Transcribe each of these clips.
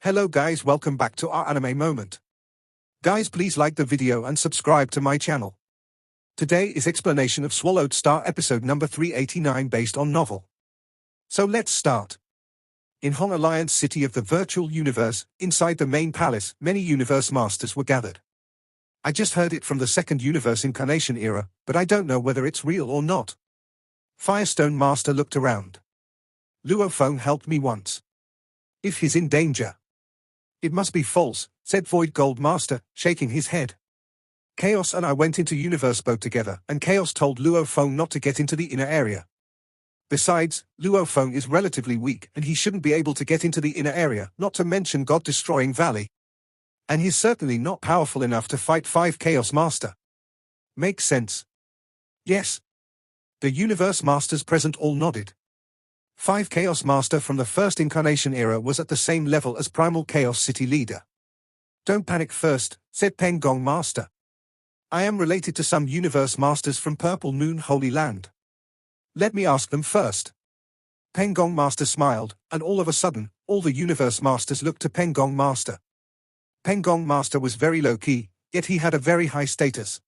Hello guys, welcome back to our anime moment. Guys, please like the video and subscribe to my channel. Today is explanation of Swallowed Star episode number 389 based on novel. So let's start. In Hong Alliance City of the virtual universe, inside the main palace, many universe masters were gathered. I just heard it from the second universe incarnation era, but I don't know whether it's real or not. Firestone Master looked around. Luo Feng helped me once. If he's in danger. It must be false, said Void Gold Master, shaking his head. Chaos and I went into Universe Boat together, and Chaos told Luo Feng not to get into the inner area. Besides, Luo Feng is relatively weak, and he shouldn't be able to get into the inner area, not to mention God-destroying Valley. And he's certainly not powerful enough to fight 5 Chaos Master. Makes sense. Yes. The Universe Masters present all nodded. 5 Chaos Master from the first incarnation era was at the same level as Primal Chaos City Leader. Don't panic first, said Pengong Master. I am related to some Universe Masters from Purple Moon Holy Land. Let me ask them first. Pengong Master smiled, and all of a sudden, all the Universe Masters looked to Pengong Master. Pengong Master was very low-key, yet he had a very high status.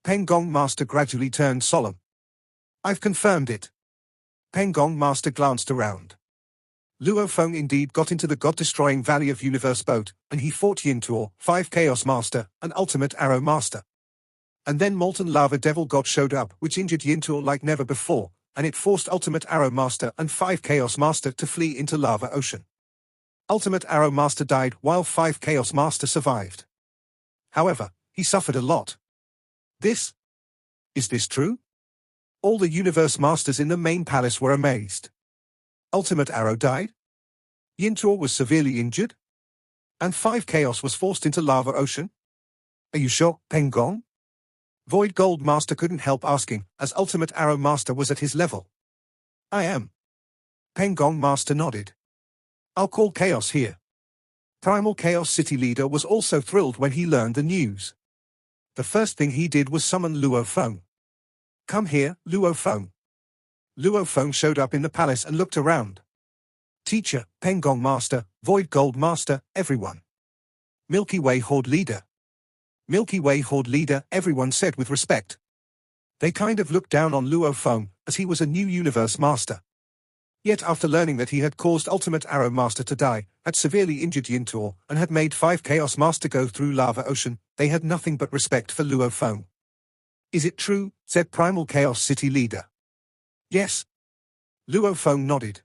Pengong Master gradually turned solemn. I've confirmed it. Pengong Master glanced around. Luo Feng indeed got into the God-destroying Valley of Universe Boat, and he fought Yintuo, 5 Chaos Master, and Ultimate Arrow Master. And then Molten Lava Devil God showed up, which injured Yintuo like never before, and it forced Ultimate Arrow Master and 5 Chaos Master to flee into Lava Ocean. Ultimate Arrow Master died while 5 Chaos Master survived. However, he suffered a lot. Is this true? All the Universe Masters in the main palace were amazed. Ultimate Arrow died? Yintuo was severely injured? And 5 Chaos was forced into Lava Ocean? Are you sure, Pengong? Void Gold Master couldn't help asking, as Ultimate Arrow Master was at his level. I am. Pengong Master nodded. I'll call Chaos here. Primal Chaos City Leader was also thrilled when he learned the news. The first thing he did was summon Luo Feng. Come here, Luo Feng. Luo Feng showed up in the palace and looked around. Teacher, Pengong Master, Void Gold Master, everyone. Milky Way Horde Leader. Milky Way Horde Leader, everyone said with respect. They kind of looked down on Luo Feng, as he was a new Universe Master. Yet after learning that he had caused Ultimate Arrow Master to die, had severely injured Yintuo, and had made 5 Chaos Master go through Lava Ocean, they had nothing but respect for Luo Feng. Is it true, said Primal Chaos City Leader. Yes. Luo Feng nodded.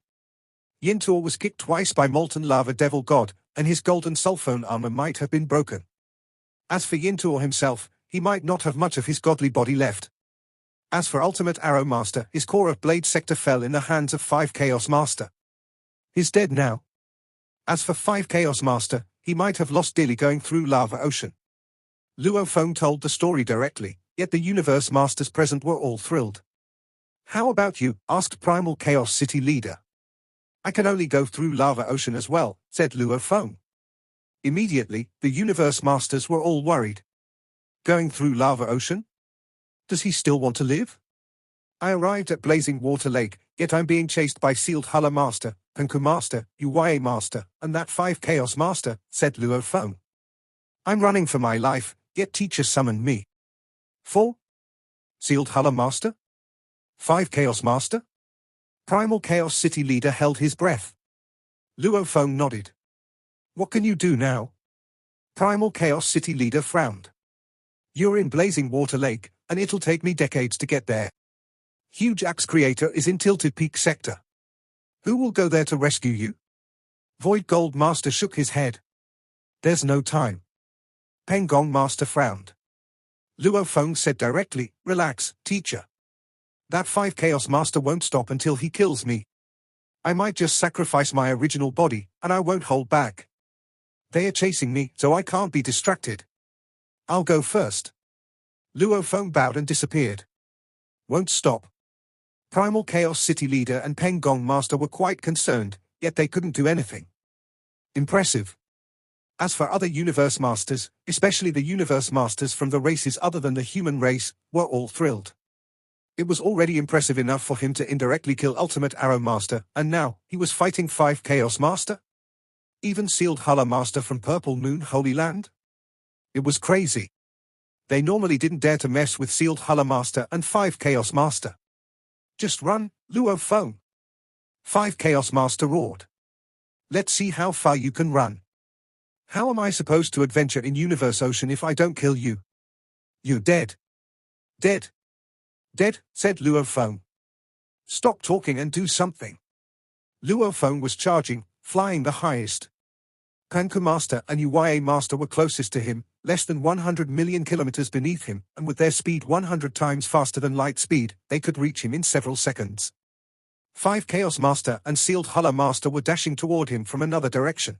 Yintuo was kicked twice by Molten Lava Devil God, and his golden sulphone armor might have been broken. As for Yintuo himself, he might not have much of his godly body left. As for Ultimate Arrow Master, his core of Blade Sector fell in the hands of 5 Chaos Master. He's dead now. As for 5 Chaos Master, he might have lost dearly going through Lava Ocean. Luo Feng told the story directly, yet the Universe Masters present were all thrilled. How about you? Asked Primal Chaos City Leader. I can only go through Lava Ocean as well, said Luo Feng. Immediately, the Universe Masters were all worried. Going through Lava Ocean? Does he still want to live? I arrived at Blazing Water Lake, yet I'm being chased by Sealed Hulla Master, Penku Master, Uye Master, and that 5 Chaos Master, said Luo Feng. I'm running for my life, yet teacher summoned me. 4. Sealed Hulla Master? 5 Chaos Master? Primal Chaos City Leader held his breath. Luo Feng nodded. What can you do now? Primal Chaos City Leader frowned. You're in Blazing Water Lake, and it'll take me decades to get there. Huge Axe Creator is in Tilted Peak Sector. Who will go there to rescue you? Void Gold Master shook his head. There's no time. Pengong Master frowned. Luo Feng said directly, relax, teacher. That 5 Chaos Master won't stop until he kills me. I might just sacrifice my original body, and I won't hold back. They are chasing me, so I can't be distracted. I'll go first. Luo Feng bowed and disappeared. Won't stop. Primal Chaos City Leader and Pengong Master were quite concerned, yet they couldn't do anything. Impressive. As for other Universe Masters, especially the Universe Masters from the races other than the human race, were all thrilled. It was already impressive enough for him to indirectly kill Ultimate Arrow Master, and now, he was fighting 5 Chaos Master? Even sealed Hulla Master from Purple Moon Holy Land? It was crazy. They normally didn't dare to mess with sealed Hulla Master and 5 Chaos Master. Just run, Luo Feng. 5 Chaos Master roared. Let's see how far you can run. How am I supposed to adventure in Universe Ocean if I don't kill you? You're dead. Dead. Dead, said Luo Feng. Stop talking and do something. Luo Feng was charging, flying the highest. Panku Master and Uya Master were closest to him, less than 100 million kilometers beneath him, and with their speed 100 times faster than light speed, they could reach him in several seconds. 5 Chaos Master and Sealed Hulla Master were dashing toward him from another direction.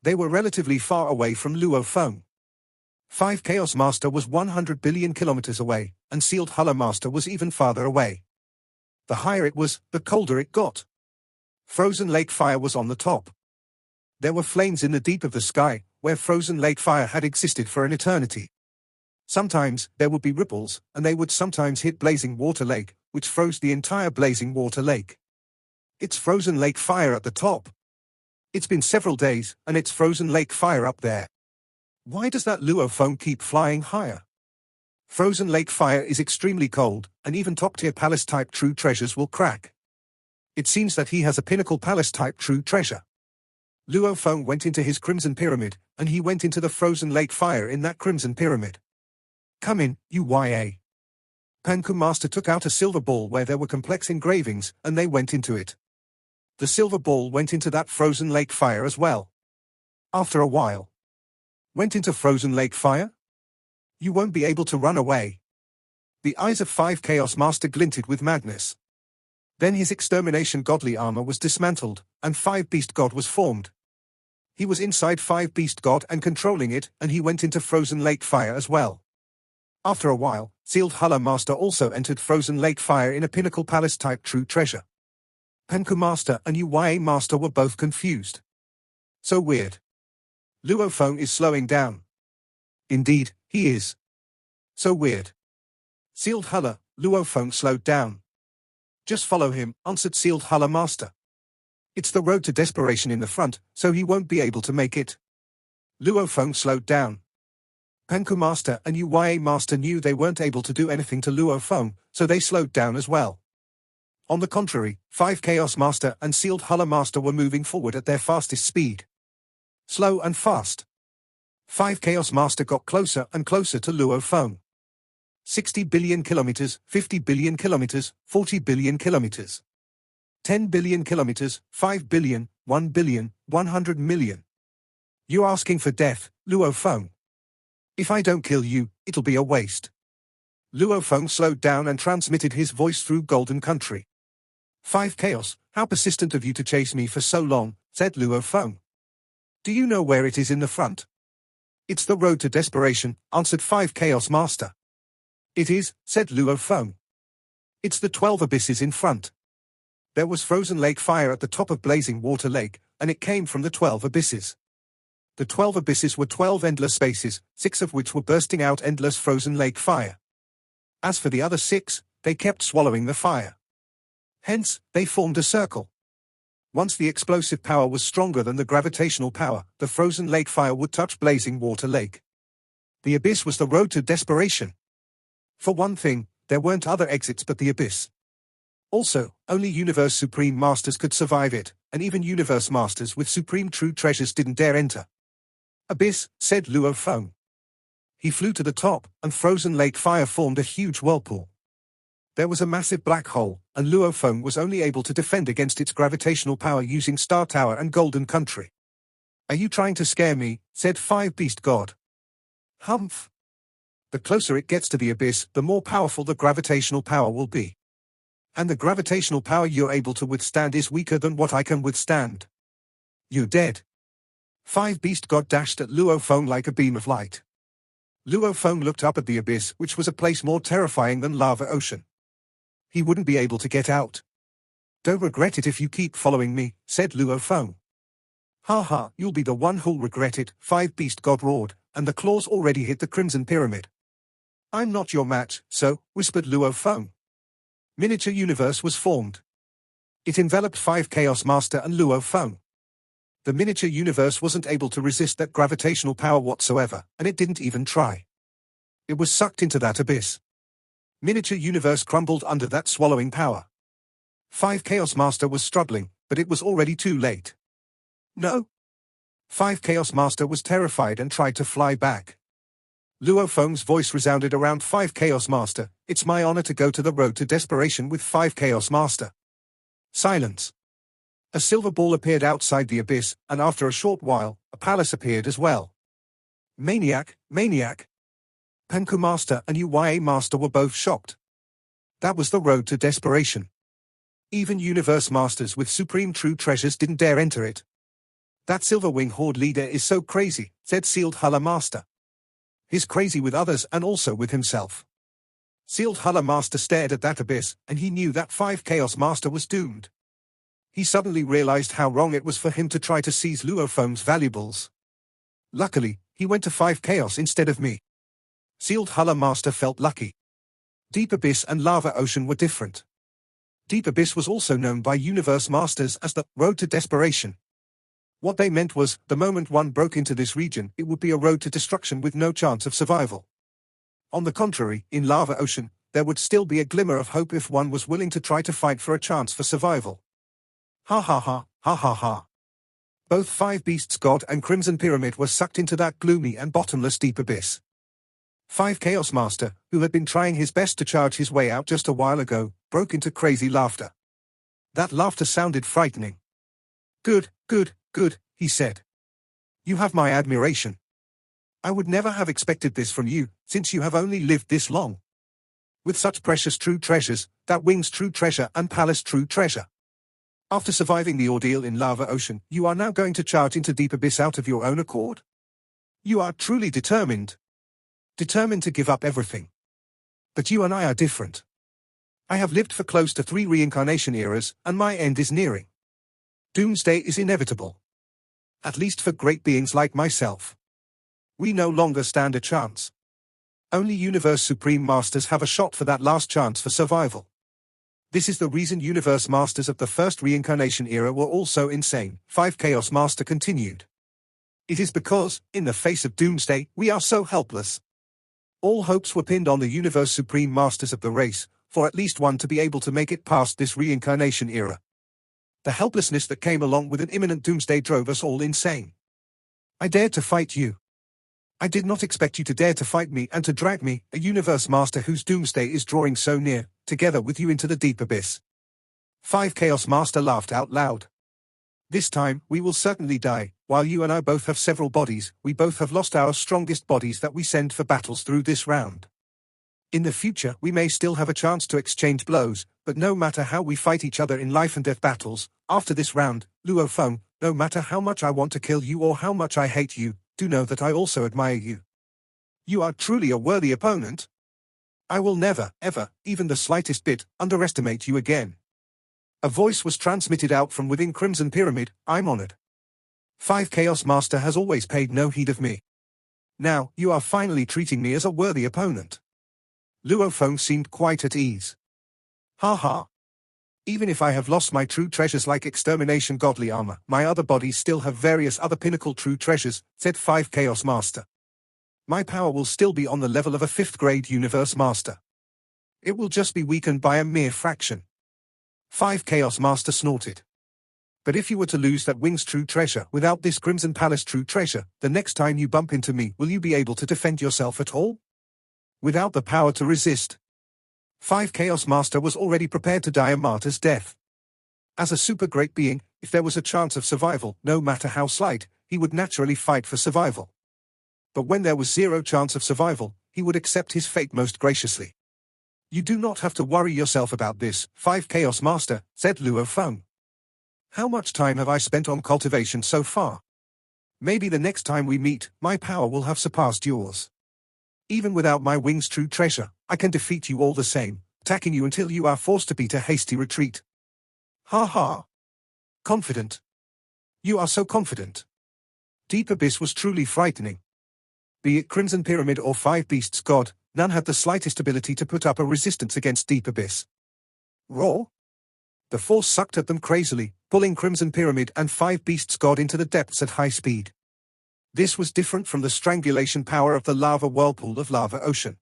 They were relatively far away from Luo Feng. 5 Chaos Master was 100 billion kilometers away, and Sealed Hulla Master was even farther away. The higher it was, the colder it got. Frozen lake fire was on the top. There were flames in the deep of the sky, where frozen lake fire had existed for an eternity. Sometimes there would be ripples, and they would sometimes hit blazing water lake, which froze the entire blazing water lake. It's frozen lake fire at the top. It's been several days, and it's frozen lake fire up there. Why does that Luo Feng keep flying higher? Frozen lake fire is extremely cold, and even top-tier palace-type true treasures will crack. It seems that he has a pinnacle palace-type true treasure. Luo Feng went into his Crimson Pyramid, and he went into the frozen lake fire in that Crimson Pyramid. Come in, Uya. Panku Master took out a silver ball where there were complex engravings, and they went into it. The silver ball went into that frozen lake fire as well. After a while. Went into frozen lake fire? You won't be able to run away. The eyes of 5 Chaos Master glinted with madness. Then his extermination godly armor was dismantled, and 5 Beast God was formed. He was inside 5 Beast God and controlling it, and he went into frozen lake fire as well. After a while, Sealed Hulla Master also entered frozen lake fire in a pinnacle palace-type true treasure. Panku Master and Uya Master were both confused. So weird. Luo Feng is slowing down. Indeed, he is. So weird. Sealed Hulla, Luo Feng slowed down. Just follow him, answered Sealed Hulla Master. It's the road to desperation in the front, so he won't be able to make it. Luo Feng slowed down. Panku Master and Uya Master knew they weren't able to do anything to Luo Feng, so they slowed down as well. On the contrary, 5 Chaos Master and Sealed Hulla Master were moving forward at their fastest speed. Slow and fast. 5 Chaos Master got closer and closer to Luo Feng. 60 billion kilometers, 50 billion kilometers, 40 billion kilometers. 10 billion kilometers, 5 billion, 1 billion, 100 million. You're asking for death, Luo Feng. If I don't kill you, it'll be a waste. Luo Feng slowed down and transmitted his voice through Golden Country. 5 Chaos, how persistent of you to chase me for so long, said Luo Feng. Do you know where it is in the front? It's the road to desperation, answered 5 Chaos Master. It is, said Luo Feng. It's the 12 abysses in front. There was frozen lake fire at the top of blazing water lake, and it came from the 12 abysses. The 12 abysses were 12 endless spaces, 6 of which were bursting out endless frozen lake fire. As for the other 6, they kept swallowing the fire. Hence, they formed a circle. Once the explosive power was stronger than the gravitational power, the frozen lake fire would touch blazing water lake. The abyss was the road to desperation. For one thing, there weren't other exits but the abyss. Also, only Universe Supreme Masters could survive it, and even Universe Masters with Supreme True Treasures didn't dare enter. Abyss, said Luo Feng. He flew to the top, and frozen lake fire formed a huge whirlpool. There was a massive black hole, and Luo Feng was only able to defend against its gravitational power using Star Tower and Golden Country. Are you trying to scare me? Said 5 Beast God. Humph. The closer it gets to the abyss, the more powerful the gravitational power will be. And the gravitational power you're able to withstand is weaker than what I can withstand. You're dead. 5 Beast God dashed at Luo Feng like a beam of light. Luo Feng looked up at the abyss, which was a place more terrifying than Lava Ocean. He wouldn't be able to get out. Don't regret it if you keep following me, said Luo Feng. Ha ha, you'll be the one who'll regret it, 5 Beast God roared, and the claws already hit the Crimson Pyramid. I'm not your match, so, whispered Luo Feng. Miniature universe was formed. It enveloped 5 Chaos Master and Luo Feng. The miniature universe wasn't able to resist that gravitational power whatsoever, and it didn't even try. It was sucked into that abyss. Miniature universe crumbled under that swallowing power. 5 Chaos Master was struggling, but it was already too late. No. 5 Chaos Master was terrified and tried to fly back. Luo Feng's voice resounded around 5 Chaos Master. It's my honor to go to the road to desperation with 5 Chaos Master. Silence. A silver ball appeared outside the abyss, and after a short while, a palace appeared as well. Maniac, Maniac. Penku Master and UYA Master were both shocked. That was the road to desperation. Even Universe Masters with supreme true treasures didn't dare enter it. That Silver Wing Horde leader is so crazy, said Sealed Hulla Master. He's crazy with others and also with himself. Sealed Hulla Master stared at that abyss, and he knew that 5 Chaos Master was doomed. He suddenly realized how wrong it was for him to try to seize Luo Feng's valuables. Luckily, he went to 5 Chaos instead of me. Sealed Hulla Master felt lucky. Deep Abyss and Lava Ocean were different. Deep Abyss was also known by Universe Masters as the road to desperation. What they meant was, the moment one broke into this region, it would be a road to destruction with no chance of survival. On the contrary, in Lava Ocean, there would still be a glimmer of hope if one was willing to try to fight for a chance for survival. Ha ha ha, ha ha ha. Both 5 Beasts God and Crimson Pyramid were sucked into that gloomy and bottomless deep abyss. 5 Chaos Master, who had been trying his best to charge his way out just a while ago, broke into crazy laughter. That laughter sounded frightening. Good, good, good, he said. You have my admiration. I would never have expected this from you, since you have only lived this long. With such precious true treasures, that Wing's true treasure and Palace true treasure. After surviving the ordeal in Lava Ocean, you are now going to charge into Deep Abyss out of your own accord? You are truly determined. Determined to give up everything. But you and I are different. I have lived for close to 3 reincarnation eras, and my end is nearing. Doomsday is inevitable. At least for great beings like myself. We no longer stand a chance. Only Universe Supreme Masters have a shot for that last chance for survival. This is the reason Universe Masters of the first reincarnation era were all so insane, 5 Chaos Master continued. It is because, in the face of Doomsday, we are so helpless. All hopes were pinned on the Universe Supreme Masters of the race, for at least one to be able to make it past this reincarnation era. The helplessness that came along with an imminent doomsday drove us all insane. I dared to fight you. I did not expect you to dare to fight me and to drag me, a Universe Master whose doomsday is drawing so near, together with you into the deep abyss. 5 Chaos Master laughed out loud. This time, we will certainly die. While you and I both have several bodies, we both have lost our strongest bodies that we send for battles through this round. In the future, we may still have a chance to exchange blows, but no matter how we fight each other in life and death battles, after this round, Luo Feng, no matter how much I want to kill you or how much I hate you, do know that I also admire you. You are truly a worthy opponent. I will never, ever, even the slightest bit, underestimate you again. A voice was transmitted out from within Crimson Pyramid. I'm honored. 5 Chaos Master has always paid no heed of me. Now, you are finally treating me as a worthy opponent. Luo Feng seemed quite at ease. Ha ha. Even if I have lost my true treasures like Extermination Godly Armor, my other bodies still have various other pinnacle true treasures, said 5 Chaos Master. My power will still be on the level of a 5th grade Universe Master. It will just be weakened by a mere fraction. 5 Chaos Master snorted. But if you were to lose that Wing's true treasure without this Crimson Palace true treasure, the next time you bump into me, will you be able to defend yourself at all? Without the power to resist. 5 Chaos Master was already prepared to die a martyr's death. As a super great being, if there was a chance of survival, no matter how slight, he would naturally fight for survival. But when there was 0 chance of survival, he would accept his fate most graciously. You do not have to worry yourself about this, 5 Chaos Master, said Luo Feng. How much time have I spent on cultivation so far? Maybe the next time we meet, my power will have surpassed yours. Even without my Wing's true treasure, I can defeat you all the same, attacking you until you are forced to beat a hasty retreat. Ha ha. Confident. You are so confident. Deep Abyss was truly frightening. Be it Crimson Pyramid or 5 Beasts God, none had the slightest ability to put up a resistance against Deep Abyss. Roar. The force sucked at them crazily, pulling Crimson Pyramid and 5 Beasts God into the depths at high speed. This was different from the strangulation power of the lava whirlpool of lava ocean.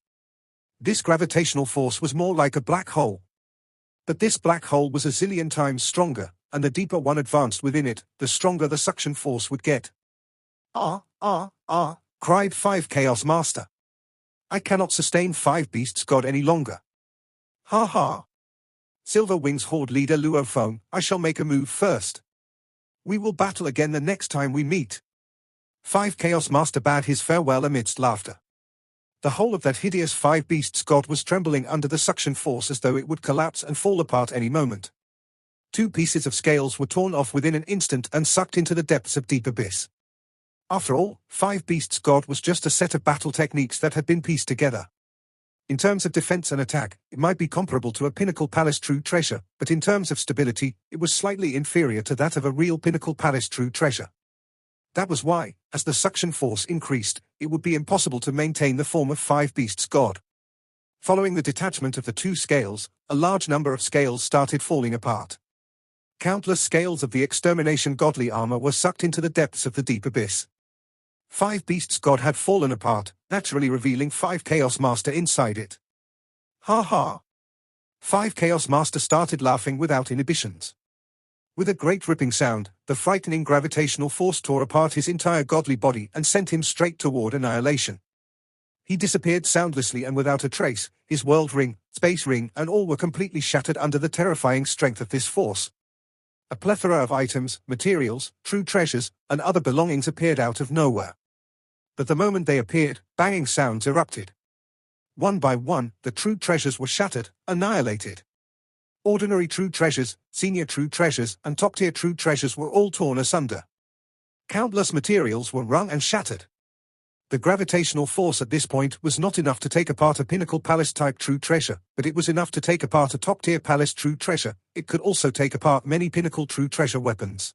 This gravitational force was more like a black hole. But this black hole was a zillion times stronger, and the deeper one advanced within it, the stronger the suction force would get. Cried 5 Chaos Master. I cannot sustain 5 Beasts God any longer. Ha ha. Silver Wings Horde leader Luophone, I shall make a move first. We will battle again the next time we meet. 5 Chaos Master bade his farewell amidst laughter. The whole of that hideous 5 Beasts God was trembling under the suction force as though it would collapse and fall apart any moment. 2 pieces of scales were torn off within an instant and sucked into the depths of deep abyss. After all, 5 Beasts God was just a set of battle techniques that had been pieced together. In terms of defense and attack, it might be comparable to a Pinnacle Palace True Treasure, but in terms of stability, it was slightly inferior to that of a real Pinnacle Palace True Treasure. That was why, as the suction force increased, it would be impossible to maintain the form of 5 Beasts God. Following the detachment of the 2 scales, a large number of scales started falling apart. Countless scales of the extermination godly armor were sucked into the depths of the deep abyss. 5 Beasts God had fallen apart, naturally revealing 5 Chaos Master inside it. Ha ha. 5 Chaos Master started laughing without inhibitions. With a great ripping sound, the frightening gravitational force tore apart his entire godly body and sent him straight toward annihilation. He disappeared soundlessly and without a trace, his world ring, space ring and all were completely shattered under the terrifying strength of this force. A plethora of items, materials, true treasures, and other belongings appeared out of nowhere. But the moment they appeared, banging sounds erupted. One by one, the true treasures were shattered, annihilated. Ordinary true treasures, senior true treasures, and top-tier true treasures were all torn asunder. Countless materials were wrung and shattered. The gravitational force at this point was not enough to take apart a Pinnacle Palace-type true treasure, but it was enough to take apart a top-tier palace true treasure. It could also take apart many Pinnacle true treasure weapons.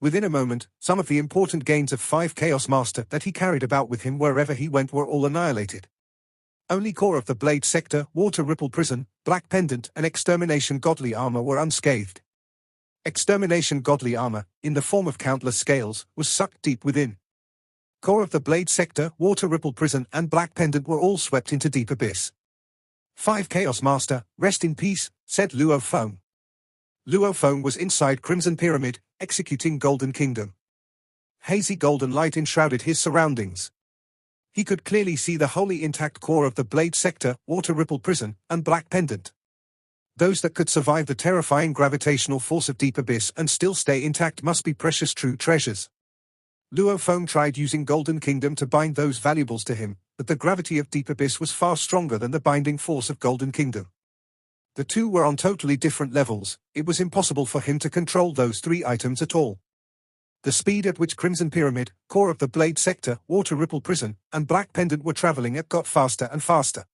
Within a moment, some of the important gains of 5 Chaos Master that he carried about with him wherever he went were all annihilated. Only core of the Blade Sector, Water Ripple Prison, Black Pendant, and Extermination Godly Armor were unscathed. Extermination Godly Armor, in the form of countless scales, was sucked deep within. Core of the Blade Sector, Water Ripple Prison, and Black Pendant were all swept into deep abyss. 5 Chaos Master, rest in peace, said Luophone. Luophone was inside Crimson Pyramid, executing Golden Kingdom. Hazy golden light enshrouded his surroundings. He could clearly see the wholly intact core of the Blade Sector, Water Ripple Prison, and Black Pendant. Those that could survive the terrifying gravitational force of deep abyss and still stay intact must be precious true treasures. Luophone tried using Golden Kingdom to bind those valuables to him, but the gravity of deep abyss was far stronger than the binding force of Golden Kingdom. The two were on totally different levels. It was impossible for him to control those 3 items at all. The speed at which Crimson Pyramid, core of the Blade Sector, Water Ripple Prison, and Black Pendant were traveling at got faster and faster.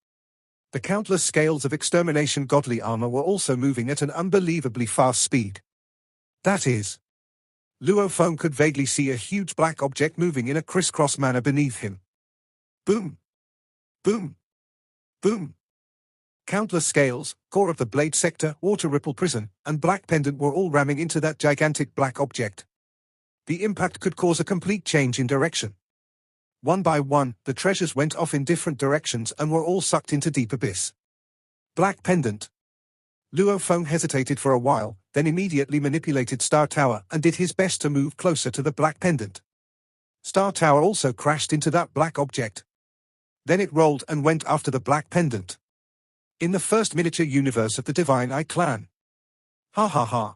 The countless scales of extermination godly armor were also moving at an unbelievably fast speed. That is, Luophone could vaguely see a huge black object moving in a crisscross manner beneath him. Boom! Boom! Boom! Countless scales, core of the Blade Sector, Water Ripple Prison, and Black Pendant were all ramming into that gigantic black object. The impact could cause a complete change in direction. One by one, the treasures went off in different directions and were all sucked into deep abyss. Black Pendant. Luophone hesitated for a while, then immediately manipulated Star Tower and did his best to move closer to the Black Pendant. Star Tower also crashed into that black object. Then it rolled and went after the Black Pendant. In the first miniature universe of the Divine Eye clan. Ha ha ha.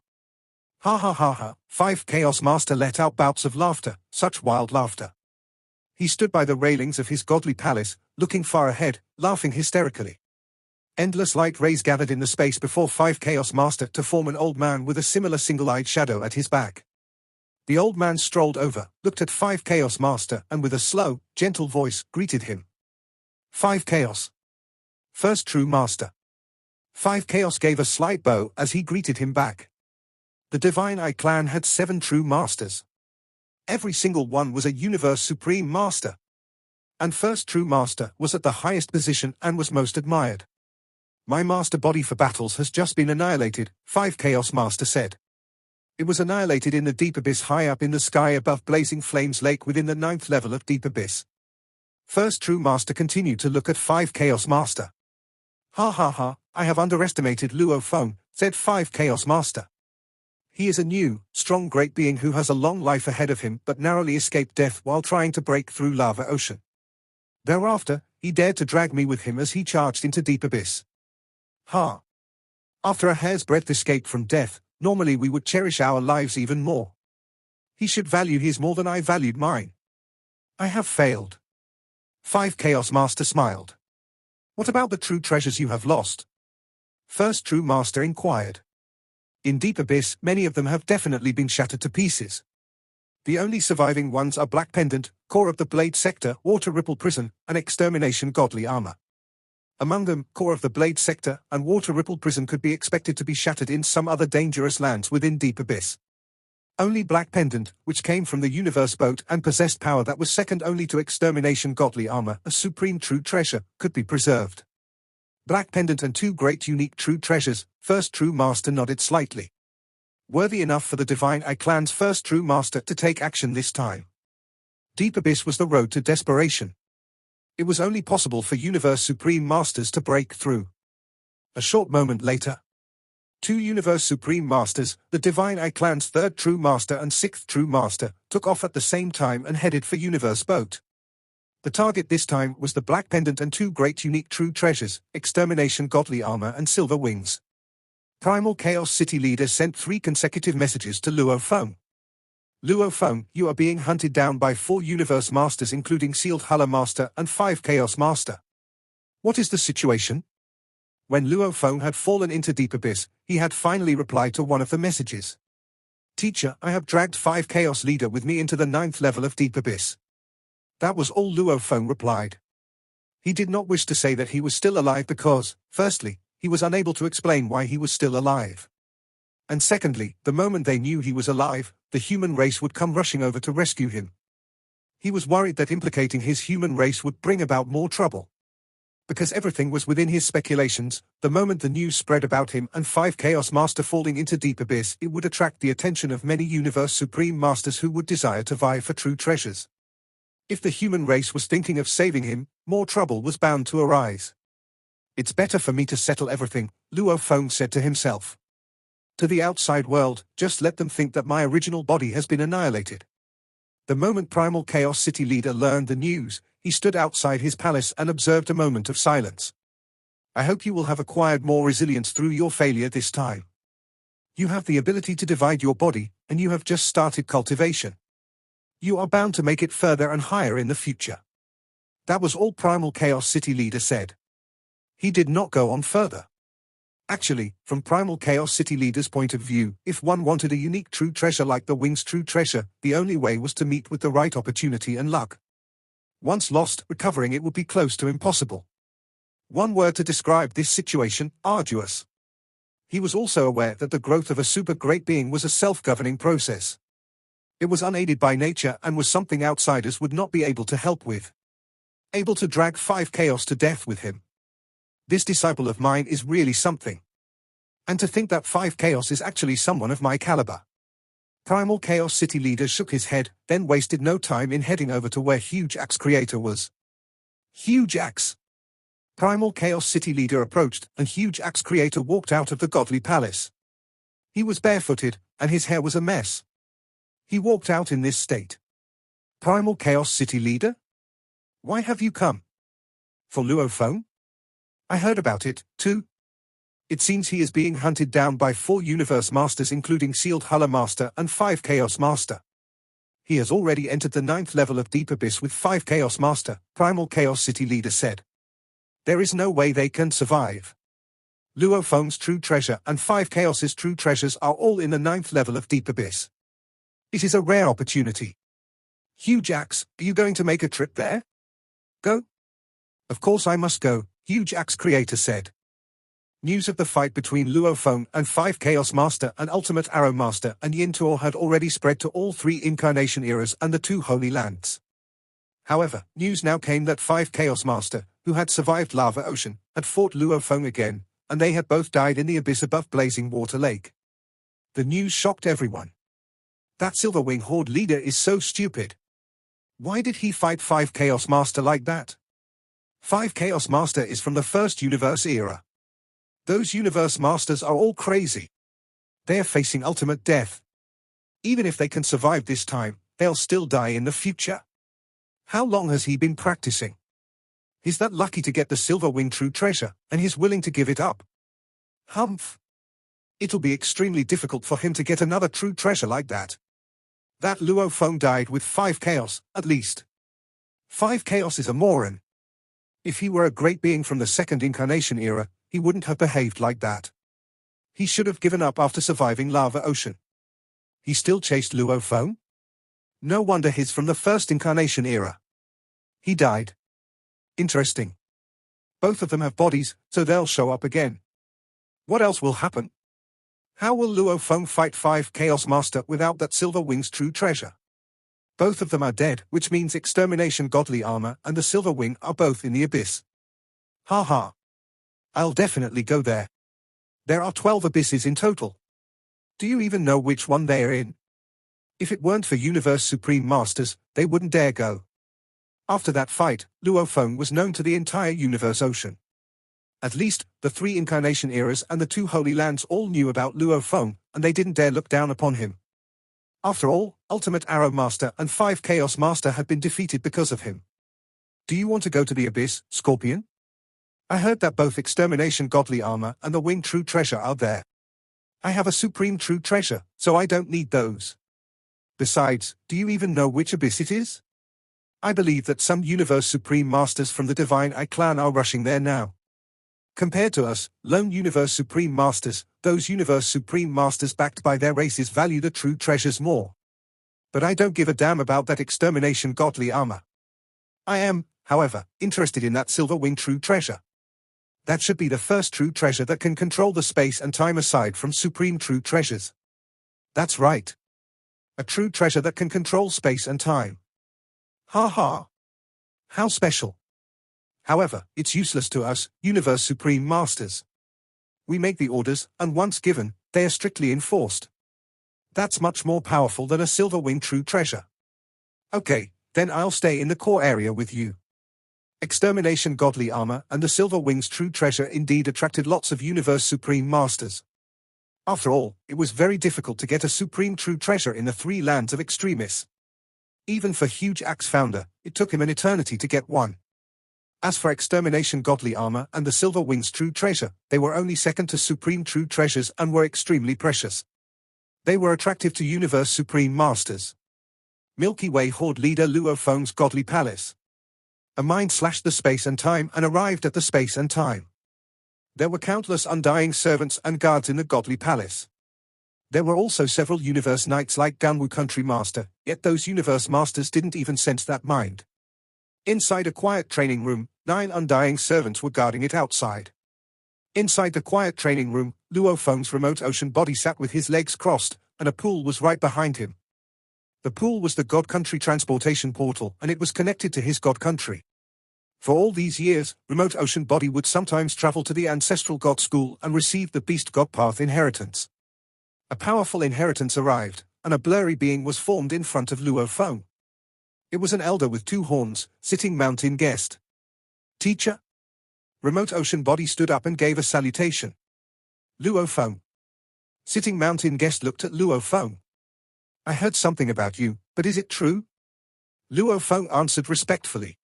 Ha ha ha ha. 5 Chaos Master let out bouts of laughter, such wild laughter. He stood by the railings of his godly palace, looking far ahead, laughing hysterically. Endless light rays gathered in the space before 5 Chaos Master to form an old man with a similar single-eyed shadow at his back. The old man strolled over, looked at 5 Chaos Master and with a slow, gentle voice, greeted him. 5 Chaos. First true master. 5 Chaos gave a slight bow as he greeted him back. The Divine Eye clan had 7 true masters. Every single one was a universe supreme master. And first true master was at the highest position and was most admired. My master body for battles has just been annihilated, 5 Chaos Master said. It was annihilated in the deep abyss high up in the sky above Blazing Flames Lake within the 9th level of deep abyss. First True Master continued to look at 5 Chaos Master. Ha ha ha, I have underestimated Luo Feng, said 5 Chaos Master. He is a new, strong great being who has a long life ahead of him but narrowly escaped death while trying to break through lava ocean. Thereafter, he dared to drag me with him as he charged into deep abyss. Ha! After a hair's breadth escape from death, normally we would cherish our lives even more. He should value his more than I valued mine. I have failed. 5 Chaos Master smiled. What about the true treasures you have lost? First True Master inquired. In deep abyss, many of them have definitely been shattered to pieces. The only surviving ones are Black Pendant, Core of the Blade Sector, Water Ripple Prison, and Extermination Godly Armor. Among them, Core of the Blade Sector and Water Ripple Prison could be expected to be shattered in some other dangerous lands within deep abyss. Only Black Pendant, which came from the Universe Boat and possessed power that was second only to Extermination Godly Armor, a supreme true treasure, could be preserved. Black Pendant and 2 great unique true treasures, First True Master nodded slightly. Worthy enough for the Divine Eye Clan's First True Master to take action this time. Deep Abyss was the road to desperation. It was only possible for Universe Supreme Masters to break through. A short moment later, 2 Universe Supreme Masters, the Divine Eye Clan's 3rd True Master and 6th True Master, took off at the same time and headed for Universe Boat. The target this time was the Black Pendant and 2 great unique true treasures, Extermination Godly Armor and Silver Wings. Primal Chaos City Leader sent 3 consecutive messages to Luo Feng. Luo Feng, you are being hunted down by 4 Universe Masters including Sealed Huller Master and 5 Chaos Master. What is the situation? When Luo Feng had fallen into deep abyss, he had finally replied to one of the messages. Teacher, I have dragged 5 Chaos Leader with me into the 9th level of deep abyss. That was all Luo Feng replied. He did not wish to say that he was still alive because, firstly, he was unable to explain why he was still alive. And secondly, the moment they knew he was alive, the human race would come rushing over to rescue him. He was worried that implicating his human race would bring about more trouble. Because everything was within his speculations, the moment the news spread about him and 5 Chaos Master falling into deep abyss, it would attract the attention of many Universe Supreme Masters who would desire to vie for true treasures. If the human race was thinking of saving him, more trouble was bound to arise. It's better for me to settle everything, Luo Feng said to himself. To the outside world, just let them think that my original body has been annihilated. The moment Primal Chaos City Leader learned the news, he stood outside his palace and observed a moment of silence. I hope you will have acquired more resilience through your failure this time. You have the ability to divide your body, and you have just started cultivation. You are bound to make it further and higher in the future. That was all Primal Chaos City Leader said. He did not go on further. Actually, from Primal Chaos City Leader's point of view, if one wanted a unique true treasure like the Wings True Treasure, the only way was to meet with the right opportunity and luck. Once lost, recovering it would be close to impossible. One word to describe this situation, arduous. He was also aware that the growth of a super great being was a self-governing process. It was unaided by nature and was something outsiders would not be able to help with. Able to drag 5 Chaos to death with him. This disciple of mine is really something. And to think that 5 Chaos is actually someone of my caliber. Primal Chaos City Leader shook his head, then wasted no time in heading over to where Huge Axe Creator was. Huge Axe. Primal Chaos City Leader approached, and Huge Axe Creator walked out of the godly palace. He was barefooted, and his hair was a mess. He walked out in this state. Primal Chaos City Leader? Why have you come? For Luo Feng? I heard about it, too. It seems he is being hunted down by 4 Universe Masters including Sealed Huller Master and 5 Chaos Master. He has already entered the 9th level of Deep Abyss with 5 Chaos Master, Primal Chaos City Leader said. There is no way they can survive. Luo Feng's true treasure and 5 Chaos's true treasures are all in the 9th level of Deep Abyss. It is a rare opportunity. Huge Axe, are you going to make a trip there? Go? Of course I must go, Huge Axe Creator said. News of the fight between Luo Feng and 5 Chaos Master and Ultimate Arrow Master and Yin Tuo had already spread to all 3 Incarnation eras and the 2 Holy Lands. However, news now came that 5 Chaos Master, who had survived Lava Ocean, had fought Luo Feng again, and they had both died in the abyss above Blazing Water Lake. The news shocked everyone. That Silverwing Horde leader is so stupid. Why did he fight 5 Chaos Master like that? 5 Chaos Master is from the first universe era. Those universe masters are all crazy. They are facing ultimate death. Even if they can survive this time, they'll still die in the future. How long has he been practicing? He's that lucky to get the Silverwing True Treasure, and he's willing to give it up. Humph. It'll be extremely difficult for him to get another true treasure like that. That Luo Feng died with 5 Chaos, at least. 5 Chaos is a moron. If he were a great being from the second incarnation era, he wouldn't have behaved like that. He should have given up after surviving Lava Ocean. He still chased Luo Feng? No wonder he's from the first incarnation era. He died. Interesting. Both of them have bodies, so they'll show up again. What else will happen? How will Luo Feng fight 5 Chaos Master without that Silverwing's true treasure? Both of them are dead, which means Extermination Godly Armor and the Silverwing are both in the abyss. Ha. I'll definitely go there. There are 12 abysses in total. Do you even know which one they're in? If it weren't for Universe Supreme Masters, they wouldn't dare go. After that fight, Luo Feng was known to the entire Universe Ocean. At least, the 3 incarnation eras and the 2 Holy Lands all knew about Luo Feng, and they didn't dare look down upon him. After all, Ultimate Arrow Master and 5 Chaos Master had been defeated because of him. Do you want to go to the Abyss, Scorpion? I heard that both Extermination Godly Armor and the Wing True Treasure are there. I have a Supreme True Treasure, so I don't need those. Besides, do you even know which Abyss it is? I believe that some Universe Supreme Masters from the Divine Eye clan are rushing there now. Compared to us, lone Universe Supreme Masters, those Universe Supreme Masters backed by their races value the true treasures more. But I don't give a damn about that Extermination Godly Armor. I am, however, interested in that Silverwing True Treasure. That should be the first true treasure that can control the space and time aside from Supreme True Treasures. That's right. A true treasure that can control space and time. Ha. How special. However, it's useless to us, Universe Supreme Masters. We make the orders, and once given, they are strictly enforced. That's much more powerful than a Silverwing True Treasure. Okay, then I'll stay in the core area with you. Extermination Godly Armor and the Silverwing's True Treasure indeed attracted lots of Universe Supreme Masters. After all, it was very difficult to get a Supreme True Treasure in the 3 lands of Extremis. Even for Huge Axe Founder, it took him an eternity to get one. As for Extermination Godly Armor and the Silverwing's True Treasure, they were only second to Supreme True Treasures and were extremely precious. They were attractive to Universe Supreme Masters. Milky Way Horde leader Luo Feng's Godly Palace. A mind slashed the space and time and arrived at the space and time. There were countless undying servants and guards in the Godly Palace. There were also several Universe Knights like Ganwu Country Master, yet those Universe Masters didn't even sense that mind. Inside a quiet training room, 9 undying servants were guarding it outside. Inside the quiet training room, Luo Feng's remote ocean body sat with his legs crossed, and a pool was right behind him. The pool was the God Country transportation portal, and it was connected to his God Country. For all these years, remote ocean body would sometimes travel to the ancestral God school and receive the Beast God Path inheritance. A powerful inheritance arrived, and a blurry being was formed in front of Luo Feng. It was an elder with 2 horns, sitting mountain guest. Teacher? Remote ocean body stood up and gave a salutation. Luo Feng. Sitting mountain guest looked at Luo Feng. I heard something about you, but is it true? Luo Feng answered respectfully.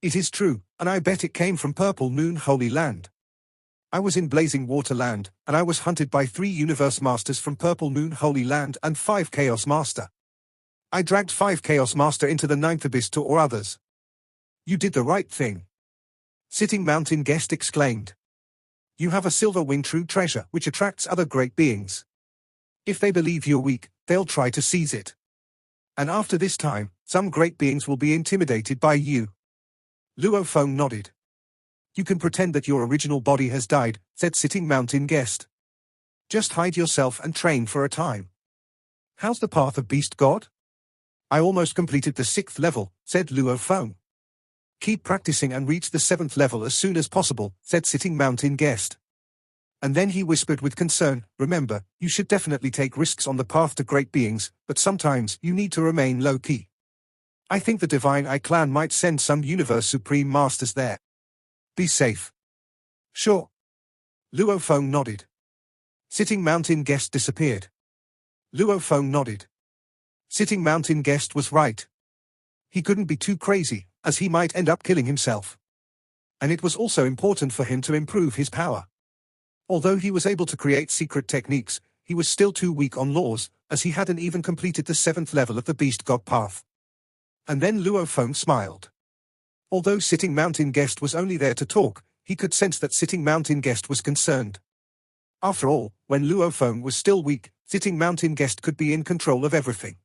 It is true, and I bet it came from Purple Moon Holy Land. I was in Blazing Water Land, and I was hunted by 3 Universe Masters from Purple Moon Holy Land and 5 Chaos Master. I dragged 5 Chaos Master into the 9th Abyss to or others. You did the right thing. Sitting mountain guest exclaimed. You have a Silverwing True Treasure which attracts other great beings. If they believe you're weak, they'll try to seize it. And after this time, some great beings will be intimidated by you. Luo Feng nodded. You can pretend that your original body has died, said Sitting Mountain Guest. Just hide yourself and train for a time. How's the path of Beast God? I almost completed the 6th level, said Luo Feng. Keep practicing and reach the 7th level as soon as possible, said Sitting Mountain Guest. And then he whispered with concern, "Remember, you should definitely take risks on the path to great beings, but sometimes you need to remain low-key. I think the Divine Eye clan might send some Universe Supreme Masters there. Be safe." "Sure." Luo Feng nodded. Sitting Mountain Guest disappeared. Luo Feng nodded. Sitting Mountain Guest was right. He couldn't be too crazy, as he might end up killing himself. And it was also important for him to improve his power. Although he was able to create secret techniques, he was still too weak on laws, as he hadn't even completed the 7th level of the Beast God path. And then Luo Feng smiled. Although Sitting Mountain Guest was only there to talk, he could sense that Sitting Mountain Guest was concerned. After all, when Luo Feng was still weak, Sitting Mountain Guest could be in control of everything.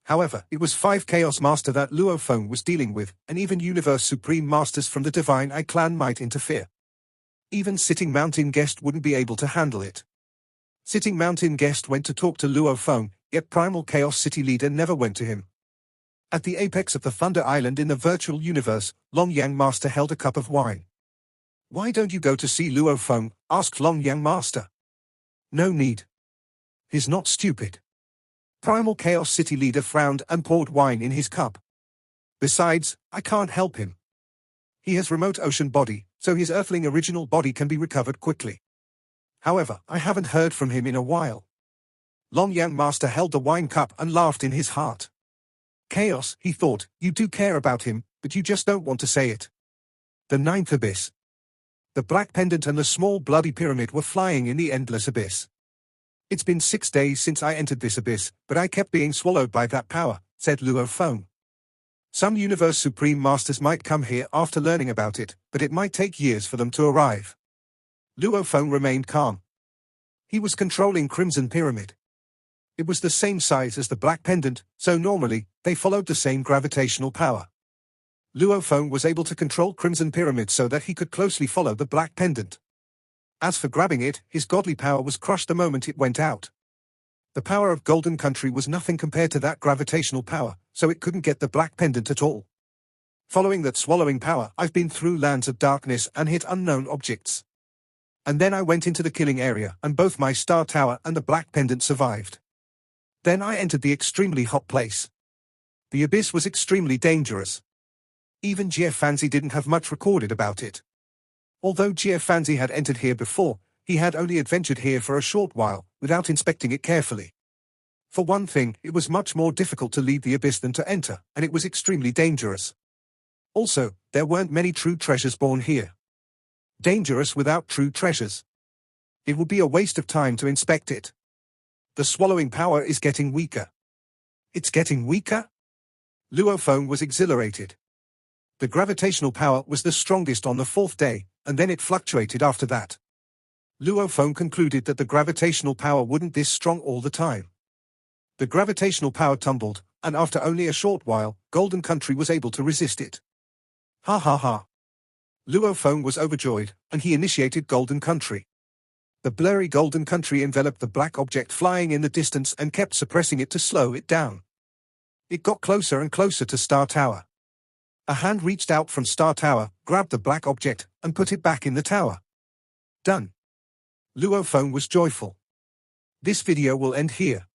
However, it was 5 Chaos Master that Luo Feng was dealing with, and even Universe Supreme Masters from the Divine Eye clan might interfere. Even Sitting Mountain Guest wouldn't be able to handle it. Sitting Mountain Guest went to talk to Luo Feng, yet Primal Chaos City Leader never went to him. At the apex of the Thunder Island in the virtual universe, Long Yang Master held a cup of wine. "Why don't you go to see Luo Feng?" asked Long Yang Master. "No need. He's not stupid." Primal Chaos City Leader frowned and poured wine in his cup. "Besides, I can't help him. He has remote ocean body, so his Earthling original body can be recovered quickly. However, I haven't heard from him in a while." Long Yang Master held the wine cup and laughed in his heart. "Chaos," he thought, "you do care about him, but you just don't want to say it." The 9th Abyss. The Black Pendant and the small bloody pyramid were flying in the endless abyss. "It's been 6 days since I entered this abyss, but I kept being swallowed by that power," said Luo Feng. "Some Universe Supreme Masters might come here after learning about it, but it might take years for them to arrive." Luo Feng remained calm. He was controlling Crimson Pyramid. It was the same size as the Black Pendant, so normally, they followed the same gravitational power. Luo Feng was able to control Crimson Pyramid so that he could closely follow the Black Pendant. As for grabbing it, his godly power was crushed the moment it went out. The power of Golden Country was nothing compared to that gravitational power, so it couldn't get the Black Pendant at all. Following that swallowing power, I've been through lands of darkness and hit unknown objects. And then I went into the killing area, and both my Star Tower and the Black Pendant survived. Then I entered the extremely hot place. The abyss was extremely dangerous. Even Jie Fanzi didn't have much recorded about it. Although Jie Fanzi had entered here before, he had only adventured here for a short while, without inspecting it carefully. For one thing, it was much more difficult to leave the abyss than to enter, and it was extremely dangerous. Also, there weren't many true treasures born here. Dangerous without true treasures. It would be a waste of time to inspect it. The swallowing power is getting weaker. It's getting weaker? Luo Feng was exhilarated. The gravitational power was the strongest on the 4th day, and then it fluctuated after that. Luo Feng concluded that the gravitational power wouldn't this strong all the time. The gravitational power tumbled, and after only a short while, Golden Country was able to resist it. Ha ha ha. Luo Feng was overjoyed, and he initiated Golden Country. The blurry Golden Country enveloped the black object flying in the distance and kept suppressing it to slow it down. It got closer and closer to Star Tower. A hand reached out from Star Tower, grabbed the black object, and put it back in the tower. Done. Luo Feng was joyful. This video will end here.